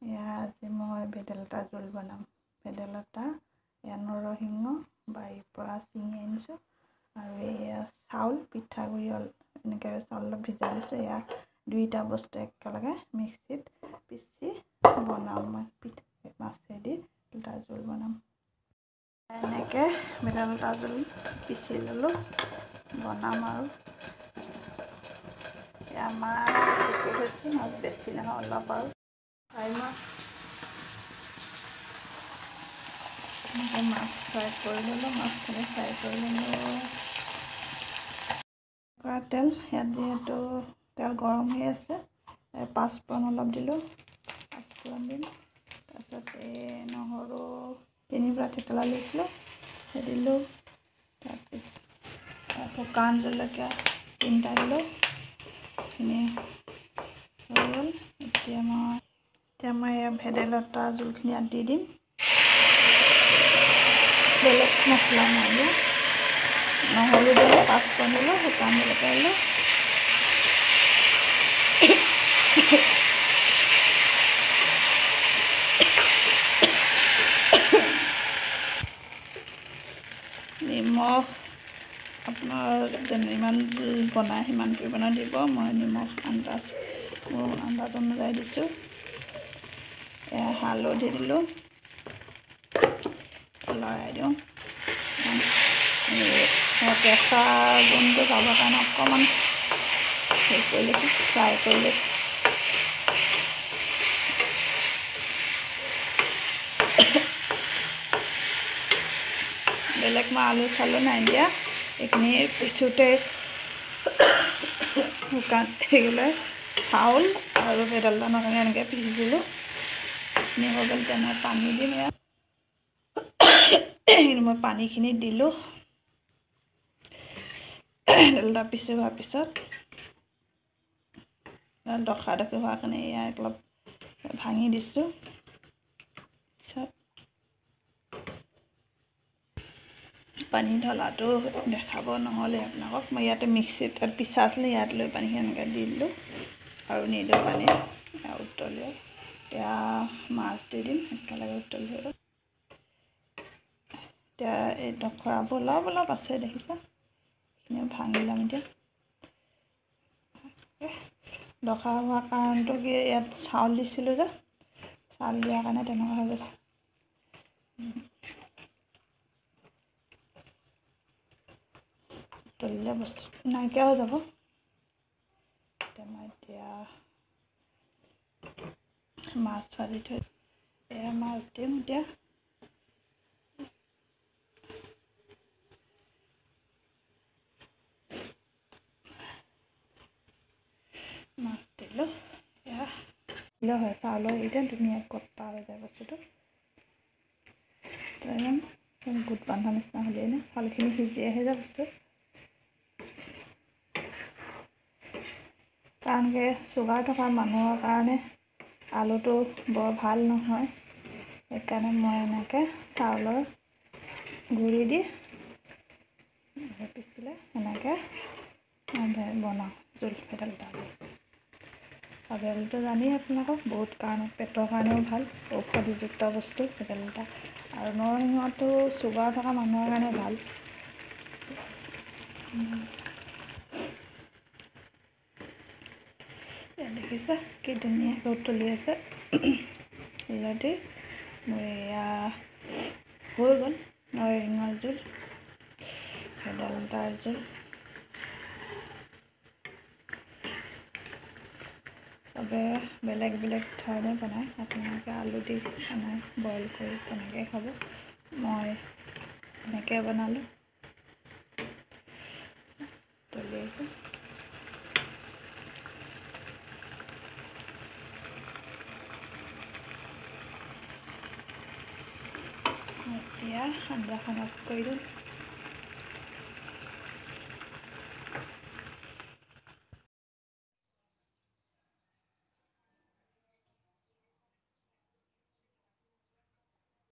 এয়া আজি মই ভেদাইলতা জোল বনাম। ভেদাইলতা এয়া নৰসিংহ বাৰীৰ পৰা ছিঙি আনিছোঁ আৰু এয়া চাউল পিঠাগুড়ি এনেকৈ চাউল অলপ ভিজাই লৈছোঁ। এয়া দুইটা বস্তু একেলগে মিক্সিত পিচি বনাম। মই মাছেদি ভেদাইলতা জোল বনাম। এনেকৈ ভেদাইলতা জোল পিচি ল'লোঁ, বনাম আৰু এয়া মাছ বিক্ৰী হৈছোঁ। মাছ বেছি নহয়, অলপ আৰু ফ্ৰাই মাছ। এনেকৈ মাছ ফ্ৰাই কৰি ল'লোঁ, মাছখিনি ফ্ৰাই কৰি ল'লোঁ। তেল ইয়াত যিহেতু তেল গৰম হৈ আছে, পাঁচফোৰণ অলপ দিলোঁ, পাঁচফোৰণ দিম। তাৰপিছত এই নহৰু 3 পৰা থেতেলা লৈছিলোঁ, সেই দিলোঁ। তাৰপিছত শুকান জলকীয়া 3টা দিলোঁ। এইখিনি হৈ গ'ল। এতিয়া মই এয়া ভেদাইলতা জোলখিনি ইয়াত দি দিম। বেলেগ মছলা নাই দিয়া। নহৰু দিলোঁ, পাঁচফোৰণ দিলোঁ, শুকান জলকীয়া দিলোঁ। নিমখ আপোনাৰ যিমান বনায় সিমান পৰিমাণৰ দিব। মই নিমখ মোৰ আন্দাজ অনুযায়ী দিছোঁ। এয়া হালধি দিলোঁ, লৰাই দিওঁ। কেঁচা গোন্ধটো যাবৰ কাৰণে অকণমান হেৰি কৰি লৈছোঁ, ফ্ৰাই কৰি লৈছোঁ। বেলেগ মই আলু চালু নাই দিয়া। এইখিনি পিছোঁতে শুকান থাকিলে চাউল আৰু ভেদাইলতা নৰসিংহ এনেকৈ পিচিছিলোঁ। এইখিনি হৈ গ'ল। এতিয়া মই পানী দিম। ইয়াত মই পানীখিনি দিলোঁ। ভেদাইলতা পিচি হোৱাৰ পিছত ডখা হোৱাৰ কাৰণে ইয়াত অলপ ভাঙি দিছোঁ। পিছত পানী ঢলাটো দেখাব নহ'লে আপোনালোকক। মই ইয়াতে মিক্সিত পিছা আছিলে, ইয়াত লৈ পানীখিনি এনেকৈ দি দিলোঁ আৰু নিদিওঁ পানী উতলিয়ে। এতিয়া মাছ দি দিম, একেলগে উতলি হৈ গ'ল। এতিয়া এই ডখৰাবোৰ অলপ আছে, দেখিছা? এইখিনি ভাঙি ল'ম এতিয়া। ডখা হোৱাৰ কাৰণটো কি, ইয়াত চাউল দিছিলোঁ যে, চাউল দিয়াৰ কাৰণে তেনেকুৱা হৈ গৈছে। উতলিলে বস্তু নাইকিয়া হৈ যাব। এতিয়া মাছ ভাজি থৈ এয়া মাছ দিম। এতিয়া মাছ দিলোঁ। এয়া দিলে হয়, চাউলৰ এতিয়া ধুনীয়া কটা হৈ যায় বস্তুটো। গোট বান্ধা নিচিনা হ'লেই নে, চাউলখিনি সিজি আহে যে বস্তু। কাৰণ চুগাৰ থকা মানুহৰ কাৰণে আলুটো বৰ ভাল নহয়। সেইকাৰণে মই এনেকৈ চাউলৰ গুড়ি দি পিচিলে এনেকৈ বনাওঁ জোল, ভেদাইলতা জোল। ভেদাইলতা জানেই আপোনালোকক বহুত কাৰণে, পেটৰ কাৰণেও ভাল, ঔষধিযুক্ত বস্তু ভেদাইলতা। আৰু নৰসিংহটো চুগাৰ থকা মানুহৰ কাৰণে ভাল। দেখিছা কি ধুনীয়াকৈ উতলি আছে। অলৰেডি মোৰ এয়া হৈ গ'ল নৰসিংহৰ জোল, ভেদাইলতাৰ জোল। চবে বেলেগ বেলেগ ধৰণে বনায়। আপোনালোকে আলু দি বনায়, বইল কৰি তেনেকৈ খাব। মই এনেকৈ বনালোঁ। উতলি আছে। এতিয়া আঞ্জাখন অফ কৰি দিওঁ।